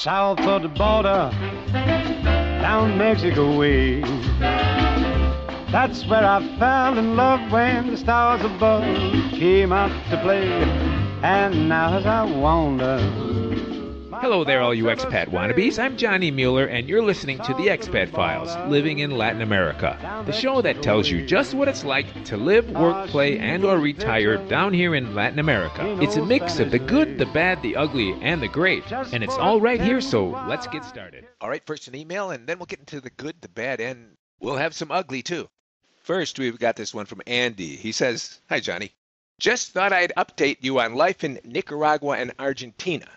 south of the border, down Mexico way. That's where I fell in love when the stars above came out to play. And now as I wander... Hello there, all you expat wannabes. I'm Johnny Mueller, and you're listening to The Expat Files, Living in Latin America, the show that tells you just what it's like to live, work, play, and or retire down here in Latin America. It's a mix of the good, the bad, the ugly, and the great, and it's all right here, so let's get started. All right, first an email, and then we'll get into the good, the bad, and we'll have some ugly, too. First, we've got this one from Andy. He says, "Hi, Johnny. Just thought I'd update you on life in Nicaragua and Argentina.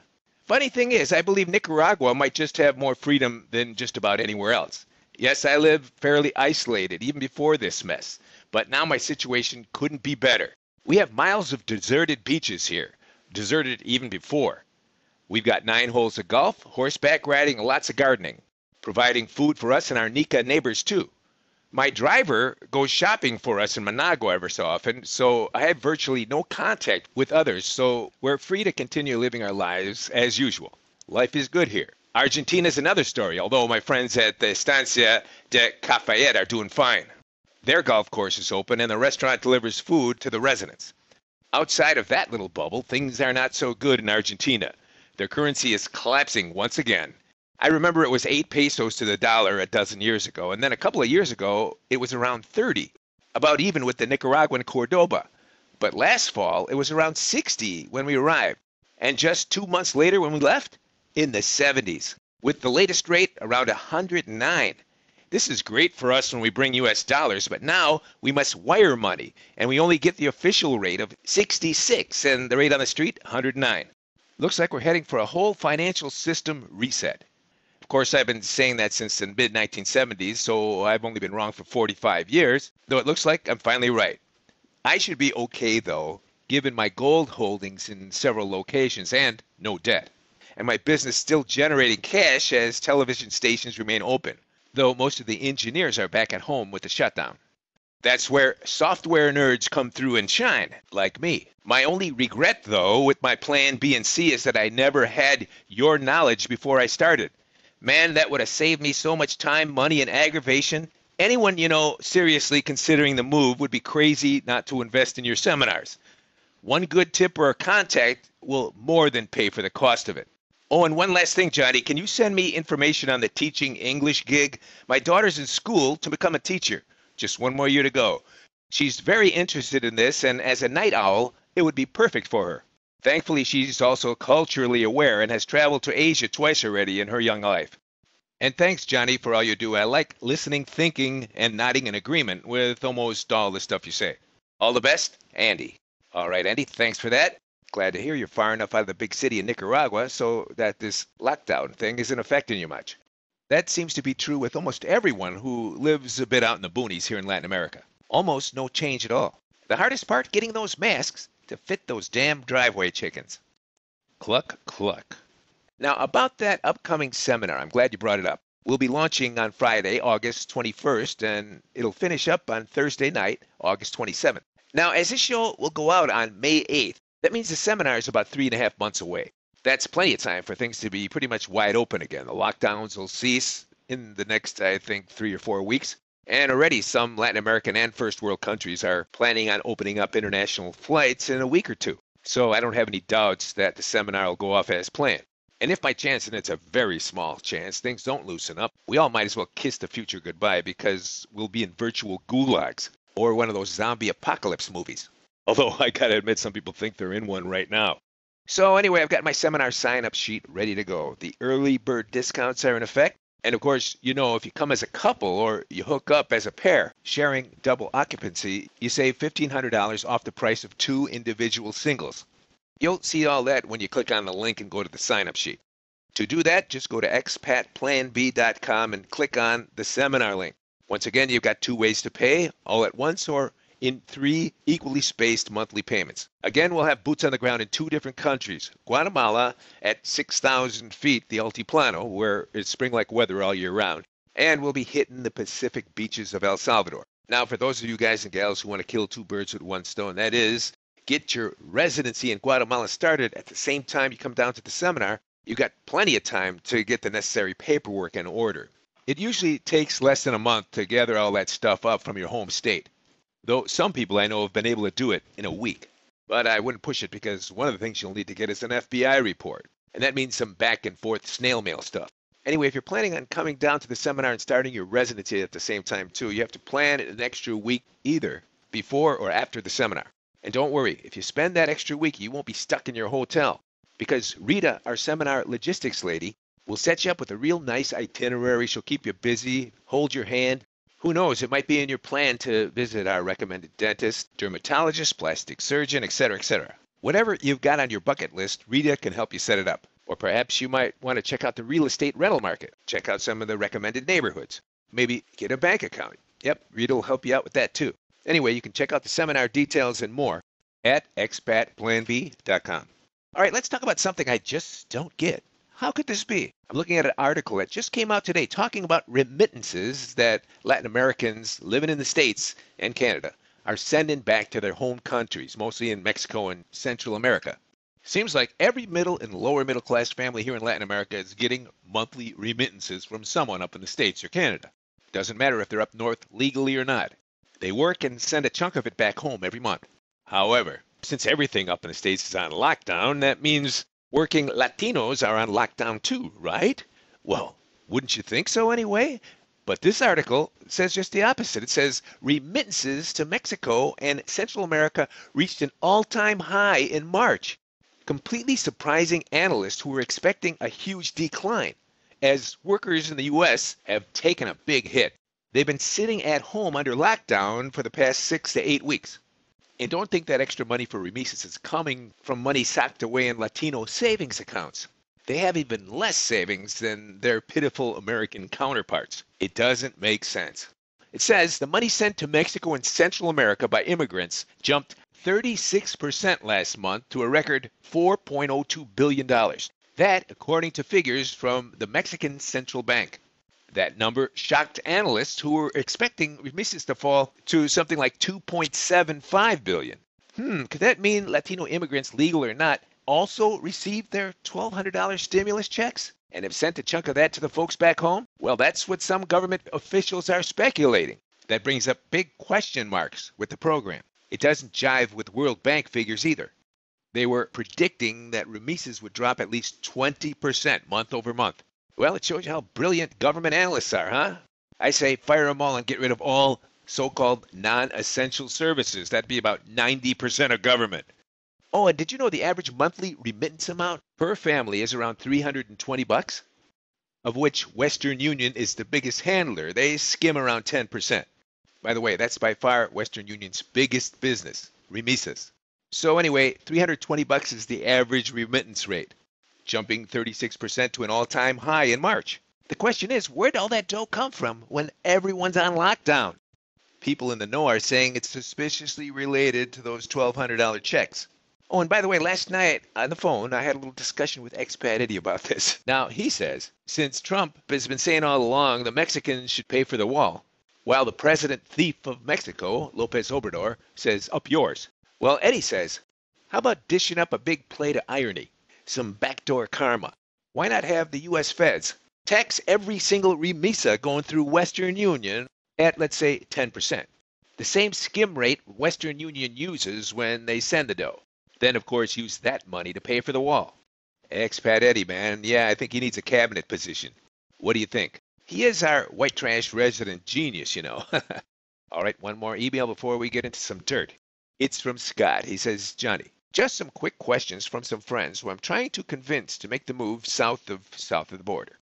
Funny thing is, I believe Nicaragua might just have more freedom than just about anywhere else. Yes, I live fairly isolated even before this mess, but now my situation couldn't be better. We have miles of deserted beaches here, deserted even before. We've got 9 holes of golf, horseback riding, and lots of gardening, providing food for us and our Nica neighbors too. My driver goes shopping for us in Managua every so often, so I have virtually no contact with others, so we're free to continue living our lives as usual. Life is good here. Argentina is another story, although my friends at the Estancia de Cafayet are doing fine. Their golf course is open and the restaurant delivers food to the residents. Outside of that little bubble, things are not so good in Argentina. Their currency is collapsing once again. I remember it was 8 pesos to the dollar a dozen years ago, and then a couple of years ago, it was around 30, about even with the Nicaraguan Cordoba. But last fall, it was around 60 when we arrived, and just 2 months later when we left, in the 70s, with the latest rate around 109. This is great for us when we bring U.S. dollars, but now we must wire money, and we only get the official rate of 66, and the rate on the street, 109. Looks like we're heading for a whole financial system reset. Of course, I've been saying that since the mid-1970s, so I've only been wrong for 45 years, though it looks like I'm finally right. I should be okay, though, given my gold holdings in several locations and no debt, and my business still generating cash as television stations remain open, though most of the engineers are back at home with the shutdown. That's where software nerds come through and shine, like me. My only regret, though, with my plan B and C is that I never had your knowledge before I started. Man, that would have saved me so much time, money, and aggravation. Anyone, seriously considering the move would be crazy not to invest in your seminars. One good tip or a contact will more than pay for the cost of it. Oh, and one last thing, Johnny. Can you send me information on the teaching English gig? My daughter's in school to become a teacher. Just 1 more year to go. She's very interested in this, and as a night owl, it would be perfect for her. Thankfully, she's also culturally aware and has traveled to Asia twice already in her young life. And thanks, Johnny, for all you do. I like listening, thinking, and nodding in agreement with almost all the stuff you say. All the best, Andy. All right, Andy, thanks for that. Glad to hear you're far enough out of the big city in Nicaragua so that this lockdown thing isn't affecting you much. That seems to be true with almost everyone who lives a bit out in the boonies here in Latin America. Almost no change at all. The hardest part, getting those masks to fit those damn driveway chickens. Cluck, cluck. Now, about that upcoming seminar, I'm glad you brought it up. We'll be launching on Friday, August 21st, and it'll finish up on Thursday night, August 27th. Now, as this show will go out on May 8th, that means the seminar is about 3.5 months away. That's plenty of time for things to be pretty much wide open again. The lockdowns will cease in the next, I think, 3 or 4 weeks. And already some Latin American and first world countries are planning on opening up international flights in a week or two. So I don't have any doubts that the seminar will go off as planned. And if by chance, and it's a very small chance, things don't loosen up, we all might as well kiss the future goodbye because we'll be in virtual gulags or one of those zombie apocalypse movies. Although I gotta admit, some people think they're in one right now. So anyway, I've got my seminar sign-up sheet ready to go. The early bird discounts are in effect. And of course, if you come as a couple or you hook up as a pair, sharing double occupancy, you save $1,500 off the price of 2 individual singles. You'll see all that when you click on the link and go to the sign-up sheet. To do that, just go to expatplanb.com and click on the seminar link. Once again, you've got 2 ways to pay, all at once or in 3 equally spaced monthly payments. Again, we'll have boots on the ground in 2 different countries. Guatemala at 6,000 feet, the Altiplano, where it's spring-like weather all year round. And we'll be hitting the Pacific beaches of El Salvador. Now, for those of you guys and gals who want to kill 2 birds with 1 stone, that is, get your residency in Guatemala started at the same time you come down to the seminar, You got plenty of time to get the necessary paperwork in order. It usually takes less than a month to gather all that stuff up from your home state, though some people I know have been able to do it in a week. But I wouldn't push it because one of the things you'll need to get is an FBI report, and that means some back and forth snail mail stuff. Anyway, if you're planning on coming down to the seminar and starting your residency at the same time too, you have to plan an extra week either before or after the seminar. And don't worry, if you spend that extra week, you won't be stuck in your hotel, because Rita, our seminar logistics lady, will set you up with a real nice itinerary. She'll keep you busy, hold your hand. Who knows, it might be in your plan to visit our recommended dentist, dermatologist, plastic surgeon, etc., etc. Whatever you've got on your bucket list, Rita can help you set it up. Or perhaps you might want to check out the real estate rental market. Check out some of the recommended neighborhoods. Maybe get a bank account. Yep, Rita will help you out with that too. Anyway, you can check out the seminar details and more at expatplanb.com. All right, let's talk about something I just don't get. How could this be? I'm looking at an article that just came out today talking about remittances that Latin Americans living in the States and Canada are sending back to their home countries, mostly in Mexico and Central America. Seems like every middle and lower middle class family here in Latin America is getting monthly remittances from someone up in the States or Canada. Doesn't matter if they're up north legally or not. They work and send a chunk of it back home every month. However, since everything up in the States is on lockdown, that means working Latinos are on lockdown too, right? Well, wouldn't you think so anyway? But this article says just the opposite. It says remittances to Mexico and Central America reached an all-time high in March, completely surprising analysts who were expecting a huge decline, as workers in the U.S. have taken a big hit. They've been sitting at home under lockdown for the past 6 to 8 weeks. And don't think that extra money for remittances is coming from money socked away in Latino savings accounts. They have even less savings than their pitiful American counterparts. It doesn't make sense. It says the money sent to Mexico and Central America by immigrants jumped 36% last month to a record $4.02 billion. That, according to figures from the Mexican Central Bank. That number shocked analysts who were expecting remittances to fall to something like $2.75 billion. Could that mean Latino immigrants, legal or not, also received their $1,200 stimulus checks and have sent a chunk of that to the folks back home? Well, that's what some government officials are speculating. That brings up big question marks with the program. It doesn't jive with World Bank figures either. They were predicting that remittances would drop at least 20% month over month. Well, it shows you how brilliant government analysts are, huh? I say fire them all and get rid of all so-called non-essential services. That'd be about 90% of government. Oh, and did you know the average monthly remittance amount per family is around $320, of which Western Union is the biggest handler. They skim around 10%. By the way, that's by far Western Union's biggest business, remittances. So anyway, $320 is the average remittance rate, jumping 36% to an all-time high in March. The question is, where'd all that dough come from when everyone's on lockdown? People in the know are saying it's suspiciously related to those $1,200 checks. Oh, and by the way, last night on the phone, I had a little discussion with Expat Eddie about this. Now, he says, since Trump has been saying all along the Mexicans should pay for the wall, while the president thief of Mexico, Lopez Obrador, says, up yours. Well, Eddie says, how about dishing up a big plate of irony? Some backdoor karma. Why not have the U.S. feds tax every single remisa going through Western Union at, let's say, 10%? The same skim rate Western Union uses when they send the dough. Then, of course, use that money to pay for the wall. Expat Eddie, man. Yeah, I think he needs a cabinet position. What do you think? He is our white trash resident genius, you know. All right, one more email before we get into some dirt. It's from Scott. He says, Johnny, just some quick questions from some friends who I'm trying to convince to make the move south of the border,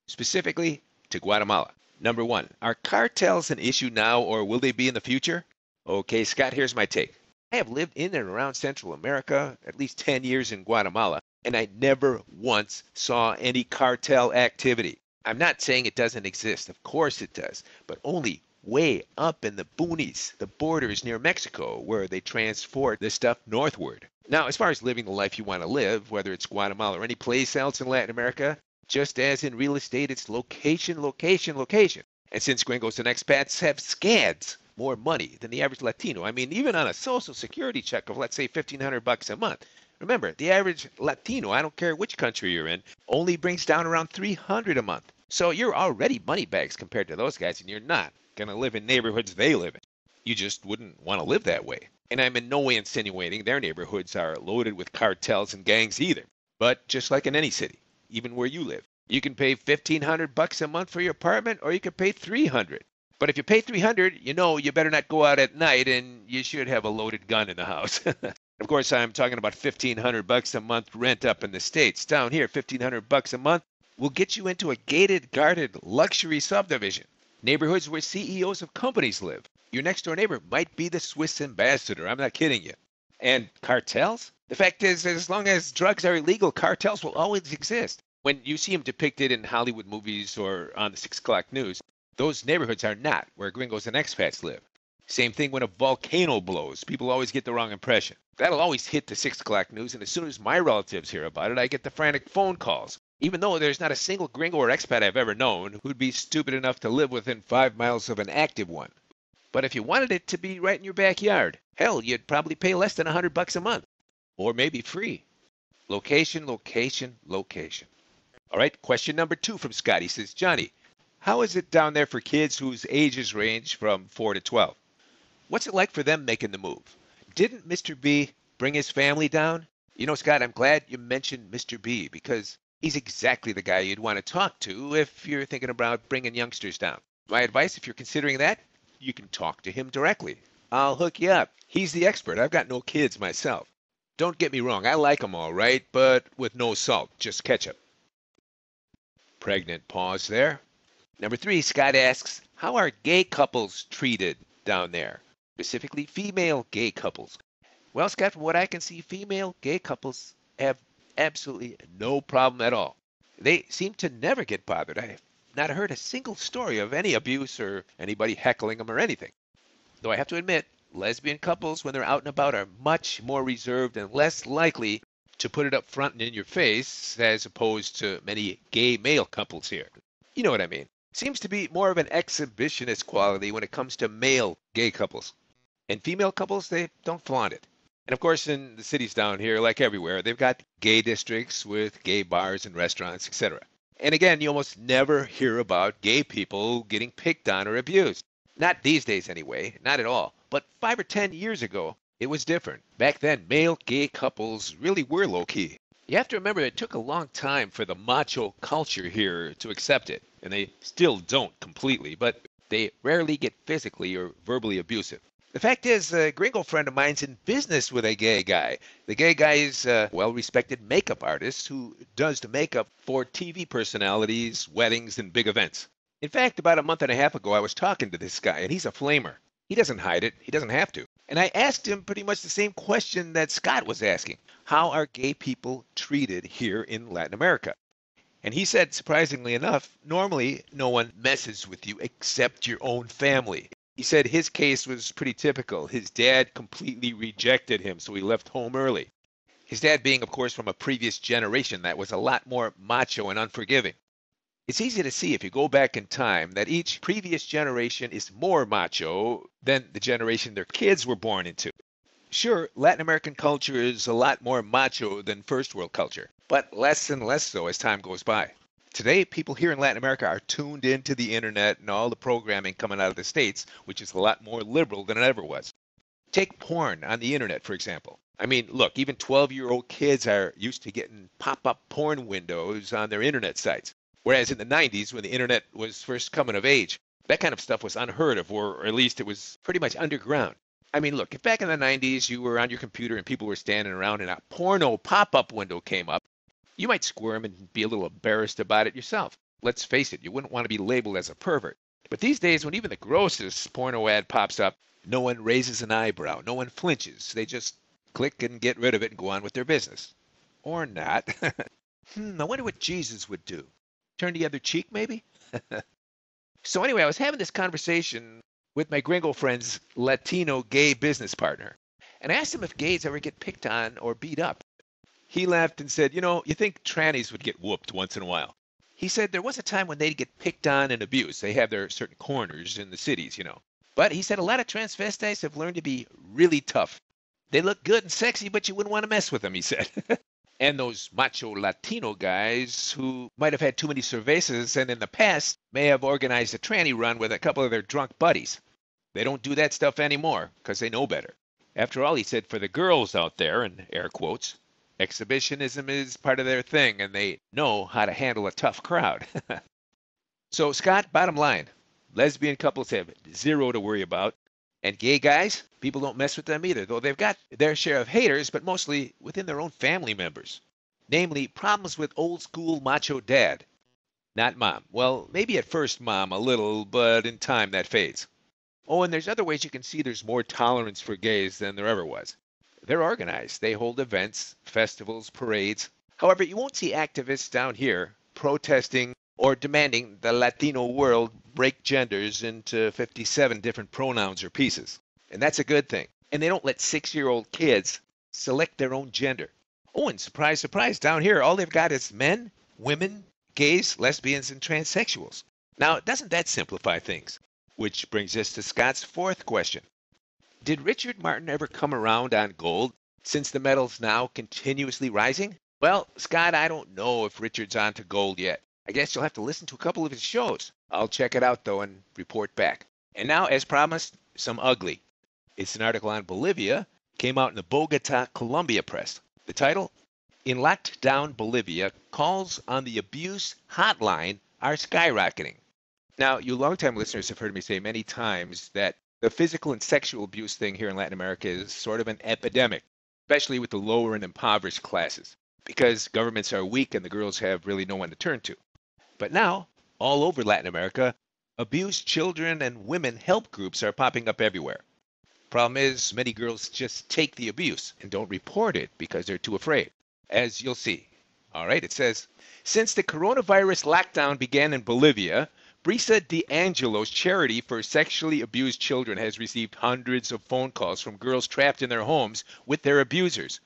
specifically to Guatemala. Number one, are cartels an issue now or will they be in the future? Okay, Scott, here's my take. I have lived in and around Central America, at least 10 years in Guatemala, and I never once saw any cartel activity. I'm not saying it doesn't exist. Of course it does, but only way up in the boonies, the borders near Mexico, where they transport this stuff northward. Now, as far as living the life you want to live, whether it's Guatemala or any place else in Latin America, just as in real estate, it's location, location, location. And since gringos and expats have scads more money than the average Latino, I mean, even on a social security check of, let's say, $1,500 a month, Remember, the average Latino, I don't care which country you're in, only brings down around $300 a month. So you're already moneybags compared to those guys, and you're not going to live in neighborhoods they live in. You just wouldn't want to live that way. And I'm in no way insinuating their neighborhoods are loaded with cartels and gangs either. But just like in any city, even where you live, you can pay $1,500 a month for your apartment, or you can pay $300. But if you pay $300, you know you better not go out at night, and you should have a loaded gun in the house. Of course, I'm talking about $1,500 a month rent up in the States. Down here, $1,500 a month will get you into a gated, guarded luxury subdivision. Neighborhoods where CEOs of companies live. Your next door neighbor might be the Swiss ambassador. I'm not kidding you. And cartels? The fact is, as long as drugs are illegal, cartels will always exist. When you see them depicted in Hollywood movies or on the 6 o'clock news, those neighborhoods are not where gringos and expats live. Same thing when a volcano blows. People always get the wrong impression. That'll always hit the 6 o'clock news, and as soon as my relatives hear about it, I get the frantic phone calls. Even though there's not a single gringo or expat I've ever known who'd be stupid enough to live within 5 miles of an active one. But if you wanted it to be right in your backyard, hell, you'd probably pay less than $100 a month. Or maybe free. Location, location, location. All right, question number 2 from Scott. He says, Johnny, how is it down there for kids whose ages range from 4 to 12? What's it like for them making the move? Didn't Mr. B bring his family down? You know, Scott, I'm glad you mentioned Mr. B because he's exactly the guy you'd want to talk to if you're thinking about bringing youngsters down. My advice, if you're considering that, you can talk to him directly. I'll hook you up. He's the expert. I've got no kids myself. Don't get me wrong, I like them all right, but with no salt, just ketchup. Pregnant pause there. Number 3, Scott asks, how are gay couples treated down there? Specifically, female gay couples. Well, Scott, from what I can see, female gay couples have absolutely no problem at all. They seem to never get bothered. I've not heard a single story of any abuse or anybody heckling them or anything. Though I have to admit, lesbian couples, when they're out and about, are much more reserved and less likely to put it up front and in your face as opposed to many gay male couples here. You know what I mean. Seems to be more of an exhibitionist quality when it comes to male gay couples. And female couples, they don't flaunt it. And of course, in the cities down here, like everywhere, they've got gay districts with gay bars and restaurants, etc. And again, you almost never hear about gay people getting picked on or abused. Not these days anyway, not at all. But 5 or 10 years ago, it was different. Back then, male gay couples really were low-key. You have to remember it took a long time for the macho culture here to accept it. And they still don't completely, but they rarely get physically or verbally abusive. The fact is, a gringo friend of mine's in business with a gay guy. The gay guy is a well-respected makeup artist who does the makeup for TV personalities, weddings, and big events. In fact, about a month and a half ago, I was talking to this guy, and he's a flamer. He doesn't hide it. He doesn't have to. And I asked him pretty much the same question that Scott was asking. How are gay people treated here in Latin America? And he said, surprisingly enough, normally no one messes with you except your own family. He said his case was pretty typical. His dad completely rejected him, so he left home early. His dad being, of course, from a previous generation that was a lot more macho and unforgiving. It's easy to see if you go back in time that each previous generation is more macho than the generation their kids were born into. Sure, Latin American culture is a lot more macho than first world culture, but less and less so as time goes by. Today, people here in Latin America are tuned into the internet and all the programming coming out of the States, which is a lot more liberal than it ever was. Take porn on the internet, for example. I mean, look, even 12-year-old kids are used to getting pop-up porn windows on their internet sites. Whereas in the 90s, when the internet was first coming of age, that kind of stuff was unheard of, or at least it was pretty much underground. I mean, look, if back in the 90s you were on your computer and people were standing around and a porno pop-up window came up, you might squirm and be a little embarrassed about it yourself. Let's face it, you wouldn't want to be labeled as a pervert. But these days, when even the grossest porno ad pops up, no one raises an eyebrow, no one flinches. They just click and get rid of it and go on with their business. Or not. I wonder what Jesus would do. Turn the other cheek, maybe? So anyway, I was having this conversation with my gringo friend's Latino gay business partner. And I asked him if gays ever get picked on or beat up. He laughed and said, you know, you think trannies would get whooped once in a while. He said there was a time when they'd get picked on and abused. They have their certain corners in the cities, you know. But he said a lot of transvestites have learned to be really tough. They look good and sexy, but you wouldn't want to mess with them, he said. And those macho Latino guys who might have had too many cervezas and in the past may have organized a tranny run with a couple of their drunk buddies. They don't do that stuff anymore because they know better. After all, he said, for the girls out there, in air quotes, exhibitionism is part of their thing and they know how to handle a tough crowd. So, Scott, bottom line, lesbian couples have zero to worry about. And gay guys, people don't mess with them either, though they've got their share of haters, but mostly within their own family members. Namely, problems with old-school macho dad. Not mom. Well, maybe at first mom a little, but in time that fades. Oh, and there's other ways you can see there's more tolerance for gays than there ever was. They're organized. They hold events, festivals, parades. However, you won't see activists down here protesting or demanding the Latino world break genders into 57 different pronouns or pieces. And that's a good thing. And they don't let 6-year-old kids select their own gender. Oh, and surprise, surprise, down here, all they've got is men, women, gays, lesbians, and transsexuals. Now, doesn't that simplify things? Which brings us to Scott's fourth question. Did Richard Martin ever come around on gold since the metal's now continuously rising? Well, Scott, I don't know if Richard's on to gold yet. I guess you'll have to listen to a couple of his shows. I'll check it out, though, and report back. And now, as promised, some ugly. It's an article on Bolivia. Came out in the Bogota, Colombia press. The title, In Locked Down Bolivia, Calls on the Abuse Hotline Are Skyrocketing. Now, you longtime listeners have heard me say many times that the physical and sexual abuse thing here in Latin America is sort of an epidemic, especially with the lower and impoverished classes, because governments are weak and the girls have really no one to turn to. But now, all over Latin America, abused children and women help groups are popping up everywhere. Problem is, many girls just take the abuse and don't report it because they're too afraid, as you'll see. All right, it says, since the coronavirus lockdown began in Bolivia, Brisa D'Angelo's charity for sexually abused children has received hundreds of phone calls from girls trapped in their homes with their abusers.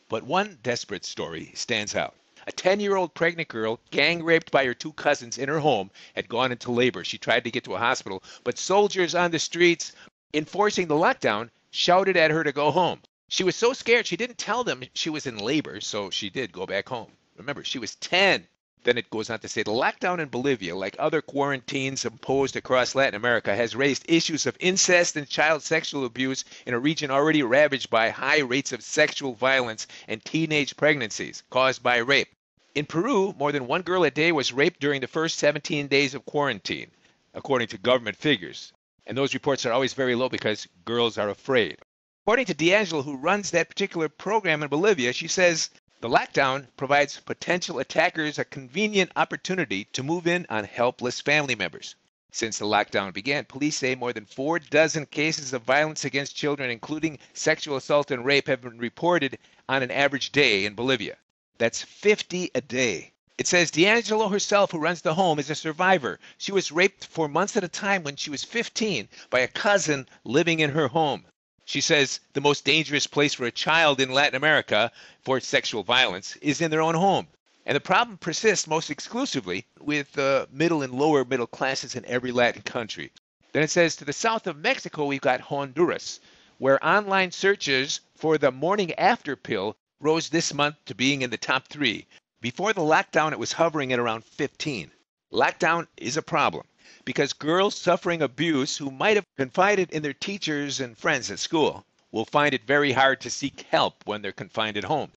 But one desperate story stands out. A 10-year-old pregnant girl, gang raped by her 2 cousins in her home, had gone into labor. She tried to get to a hospital, but soldiers on the streets enforcing the lockdown shouted at her to go home. She was so scared she didn't tell them she was in labor, so she did go back home. Remember, she was 10. Then it goes on to say the lockdown in Bolivia, like other quarantines imposed across Latin America, has raised issues of incest and child sexual abuse in a region already ravaged by high rates of sexual violence and teenage pregnancies caused by rape. In Peru, more than 1 girl a day was raped during the first 17 days of quarantine, according to government figures. And those reports are always very low because girls are afraid. According to D'Angelo, who runs that particular program in Bolivia, she says, the lockdown provides potential attackers a convenient opportunity to move in on helpless family members. Since the lockdown began, police say more than 4 dozen cases of violence against children, including sexual assault and rape, have been reported on an average day in Bolivia. That's 50 a day. It says D'Angelo herself, who runs the home, is a survivor. She was raped for months at a time when she was 15 by a cousin living in her home. She says the most dangerous place for a child in Latin America for sexual violence is in their own home. And the problem persists most exclusively with the middle and lower middle classes in every Latin country. Then it says to the south of Mexico, we've got Honduras, where online searches for the morning after pill rose this month to being in the top 3. Before the lockdown, it was hovering at around 15. Lockdown is a problem because girls suffering abuse who might have confided in their teachers and friends at school will find it very hard to seek help when they're confined at home.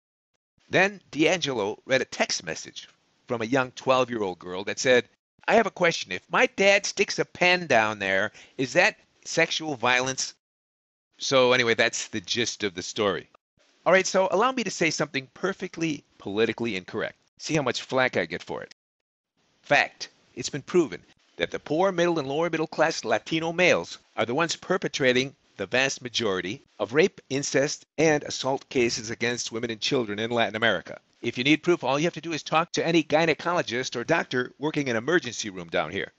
Then D'Angelo read a text message from a young 12-year-old girl that said, I have a question. If my dad sticks a pen down there, is that sexual violence? So anyway, that's the gist of the story. All right, so allow me to say something perfectly politically incorrect. See how much flack I get for it. Fact, it's been proven that the poor, middle, and lower middle class Latino males are the ones perpetrating the vast majority of rape, incest, and assault cases against women and children in Latin America. If you need proof, all you have to do is talk to any gynecologist or doctor working in an emergency room down here.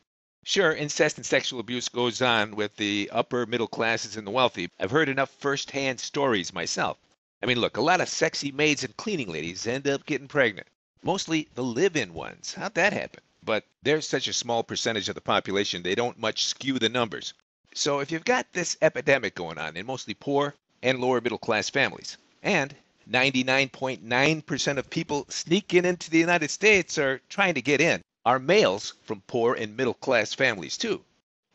Sure, incest and sexual abuse goes on with the upper middle classes and the wealthy. I've heard enough first-hand stories myself. I mean, look, a lot of sexy maids and cleaning ladies end up getting pregnant. Mostly the live-in ones. How'd that happen? But they're such a small percentage of the population, they don't much skew the numbers. So if you've got this epidemic going on in mostly poor, and lower middle class families. And 99.9% of people sneaking into the United States or trying to get in are males from poor and middle class families too.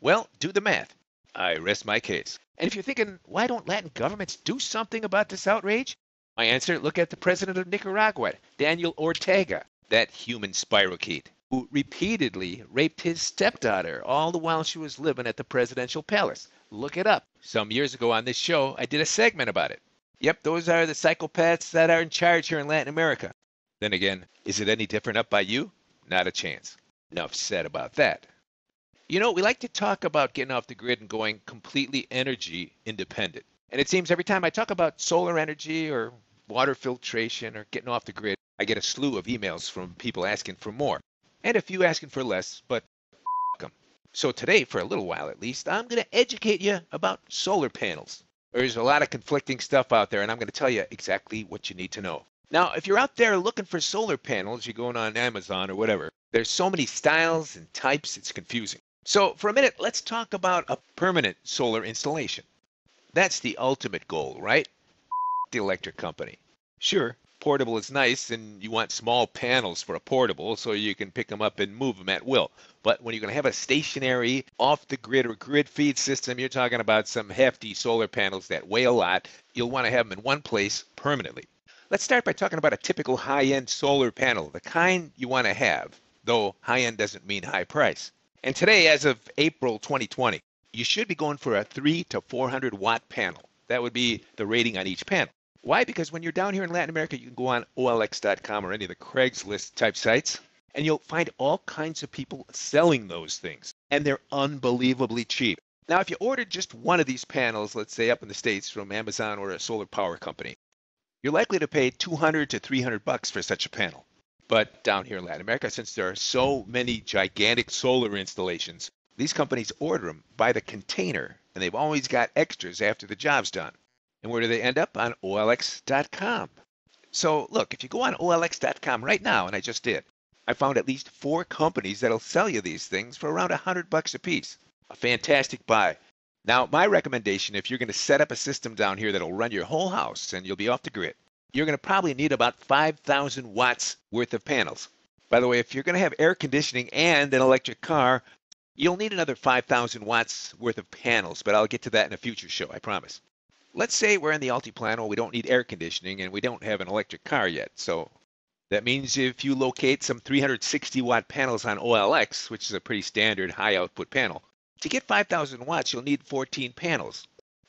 Well, do the math. I rest my case. And if you're thinking, why don't Latin governments do something about this outrage? My answer, look at the president of Nicaragua, Daniel Ortega, that human spirochete, who repeatedly raped his stepdaughter all the while she was living at the presidential palace. Look it up. Some years ago on this show, I did a segment about it. Yep, those are the psychopaths that are in charge here in Latin America. Then again, is it any different up by you? Not a chance. Enough said about that. You know, we like to talk about getting off the grid and going completely energy independent. And it seems every time I talk about solar energy or water filtration or getting off the grid, I get a slew of emails from people asking for more. And a few asking for less, but f*** them. So today, for a little while at least, I'm going to educate you about solar panels. There's a lot of conflicting stuff out there, and I'm going to tell you exactly what you need to know. Now, if you're out there looking for solar panels, you're going on Amazon or whatever, there's so many styles and types, it's confusing. So for a minute, let's talk about a permanent solar installation. That's the ultimate goal, right? The electric company. Sure, portable is nice, and you want small panels for a portable so you can pick them up and move them at will. But when you're going to have a stationary, off-the-grid or grid feed system, you're talking about some hefty solar panels that weigh a lot. You'll want to have them in one place permanently. Let's start by talking about a typical high-end solar panel, the kind you want to have, though high-end doesn't mean high price. And today, as of April 2020, you should be going for a 300 to 400 watt panel. That would be the rating on each panel. Why? Because when you're down here in Latin America, you can go on OLX.com or any of the Craigslist type sites, and you'll find all kinds of people selling those things. And they're unbelievably cheap. Now, if you ordered just one of these panels, let's say up in the States from Amazon or a solar power company, you're likely to pay $200 to $300 for such a panel. But down here in Latin America, since there are so many gigantic solar installations, these companies order them by the container, and they've always got extras after the job's done. And where do they end up? On OLX.com. So look, if you go on OLX.com right now, and I just did, I found at least 4 companies that'll sell you these things for around $100 a piece. A fantastic buy. Now, my recommendation, if you're going to set up a system down here that'll run your whole house and you'll be off the grid, you're going to probably need about 5,000 watts worth of panels. By the way, if you're going to have air conditioning and an electric car, you'll need another 5,000 watts worth of panels, but I'll get to that in a future show, I promise. Let's say we're in the Altiplano, we don't need air conditioning, and we don't have an electric car yet. So that means if you locate some 360 watt panels on OLX, which is a pretty standard high output panel, to get 5,000 watts, you'll need 14 panels.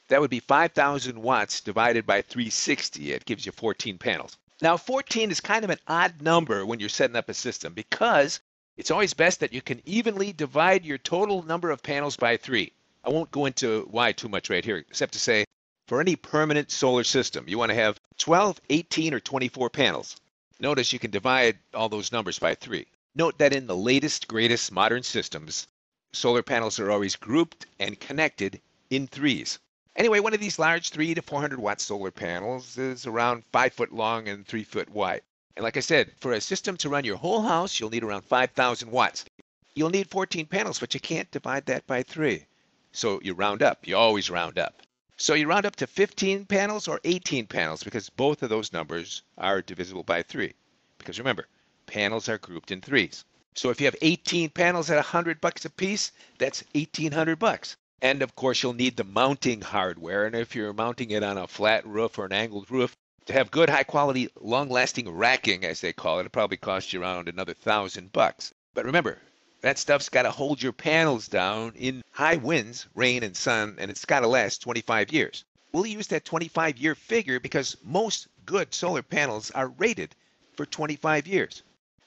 That would be 5,000 watts divided by 360. It gives you 14 panels. Now, 14 is kind of an odd number when you're setting up a system because it's always best that you can evenly divide your total number of panels by 3. I won't go into why too much right here, except to say for any permanent solar system, you want to have 12, 18, or 24 panels. Notice you can divide all those numbers by 3. Note that in the latest, greatest modern systems, solar panels are always grouped and connected in 3s. Anyway, one of these large 300 to 400 watt solar panels is around 5 foot long and 3 foot wide. And like I said, for a system to run your whole house, you'll need around 5,000 watts. You'll need 14 panels, but you can't divide that by 3. So you round up. You always round up. So you round up to 15 panels or 18 panels because both of those numbers are divisible by 3. Because remember, panels are grouped in 3s. So if you have 18 panels at $100 a piece, that's $1,800. And of course, you'll need the mounting hardware. And if you're mounting it on a flat roof or an angled roof, to have good, high-quality, long-lasting racking, as they call it, it'll probably cost you around another $1,000. But remember, that stuff's got to hold your panels down in high winds, rain, and sun, and it's got to last 25 years. We'll use that 25-year figure because most good solar panels are rated for 25 years.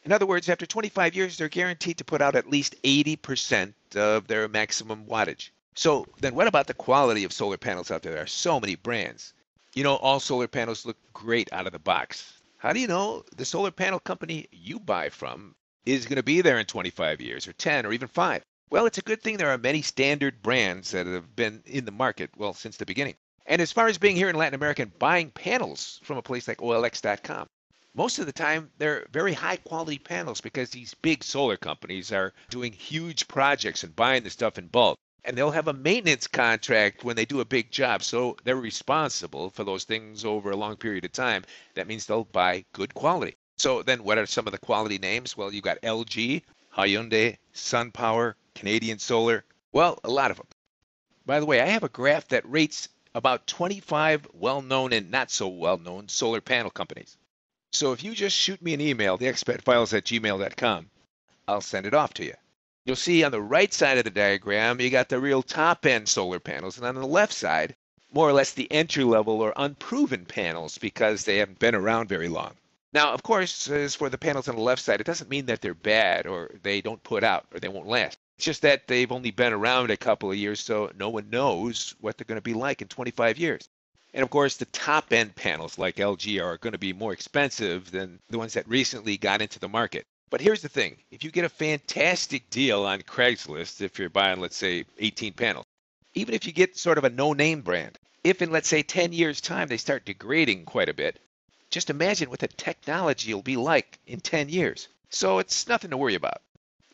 In other words, after 25 years, they're guaranteed to put out at least 80% of their maximum wattage. So then what about the quality of solar panels out there? There are so many brands. You know, all solar panels look great out of the box. How do you know the solar panel company you buy from is going to be there in 25 years or 10 or even 5? Well, it's a good thing there are many standard brands that have been in the market, well, since the beginning. And as far as being here in Latin America and buying panels from a place like OLX.com, most of the time they're very high quality panels because these big solar companies are doing huge projects and buying the stuff in bulk. And they'll have a maintenance contract when they do a big job, so they're responsible for those things over a long period of time. That means they'll buy good quality. So then what are some of the quality names? Well, you got LG, Hyundai, SunPower, Canadian Solar. Well, a lot of them. By the way, I have a graph that rates about 25 well-known and not so well-known solar panel companies. So if you just shoot me an email, theexpertfiles@gmail.com, I'll send it off to you. You'll see on the right side of the diagram, you got the real top-end solar panels, and on the left side, more or less the entry-level or unproven panels because they haven't been around very long. Now, of course, as for the panels on the left side, it doesn't mean that they're bad or they don't put out or they won't last. It's just that they've only been around a couple of years, so no one knows what they're going to be like in 25 years. And of course, the top-end panels like LG are going to be more expensive than the ones that recently got into the market. But here's the thing. If you get a fantastic deal on Craigslist, if you're buying, let's say, 18 panels, even if you get sort of a no-name brand, if in, let's say, 10 years' time they start degrading quite a bit, just imagine what the technology will be like in 10 years. So it's nothing to worry about.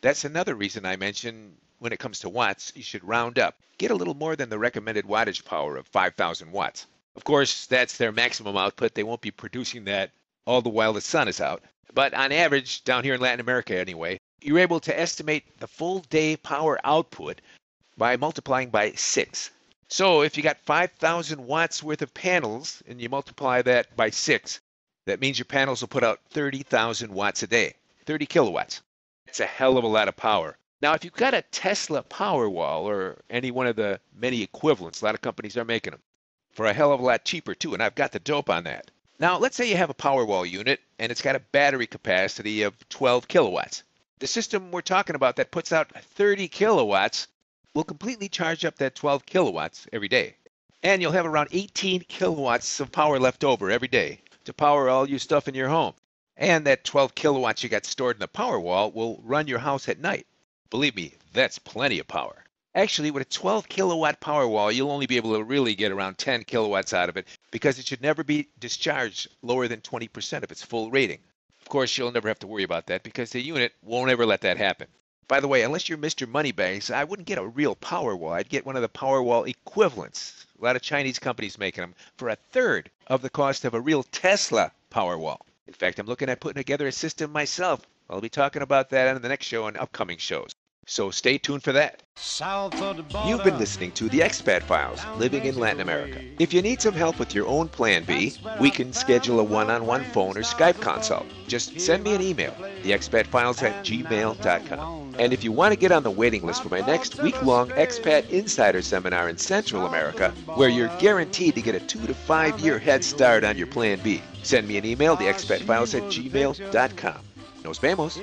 That's another reason I mentioned when it comes to watts, you should round up. Get a little more than the recommended wattage power of 5,000 watts. Of course, that's their maximum output. They won't be producing that all the while the sun is out. But on average, down here in Latin America anyway, you're able to estimate the full day power output by multiplying by 6. So if you got 5,000 watts worth of panels and you multiply that by 6, that means your panels will put out 30,000 watts a day, 30 kilowatts. It's a hell of a lot of power. Now, if you've got a Tesla Powerwall or any one of the many equivalents, a lot of companies are making them for a hell of a lot cheaper too, and I've got the dope on that. Now, let's say you have a Powerwall unit and it's got a battery capacity of 12 kilowatts. The system we're talking about that puts out 30 kilowatts will completely charge up that 12 kilowatts every day. And you'll have around 18 kilowatts of power left over every day to power all your stuff in your home. And that 12 kilowatts you got stored in the Powerwall will run your house at night. Believe me, that's plenty of power. Actually, with a 12 kilowatt Powerwall, you'll only be able to really get around 10 kilowatts out of it because it should never be discharged lower than 20% of its full rating. Of course, you'll never have to worry about that because the unit won't ever let that happen. By the way, unless you're Mr. Moneybags, I wouldn't get a real Powerwall. I'd get one of the Powerwall equivalents. A lot of Chinese companies making them for a third of the cost of a real Tesla Powerwall. In fact, I'm looking at putting together a system myself. I'll be talking about that on the next show and upcoming shows. So stay tuned for that. You've been listening to The Expat Files, Living in Latin America. If you need some help with your own Plan B, we can schedule a one-on-one phone or Skype consult. Just send me an email, theexpatfiles@gmail.com. And if you want to get on the waiting list for my next week-long Expat Insider Seminar in Central America, where you're guaranteed to get a 2 to 5 year head start on your Plan B, send me an email, theexpatfiles@gmail.com. Nos vemos.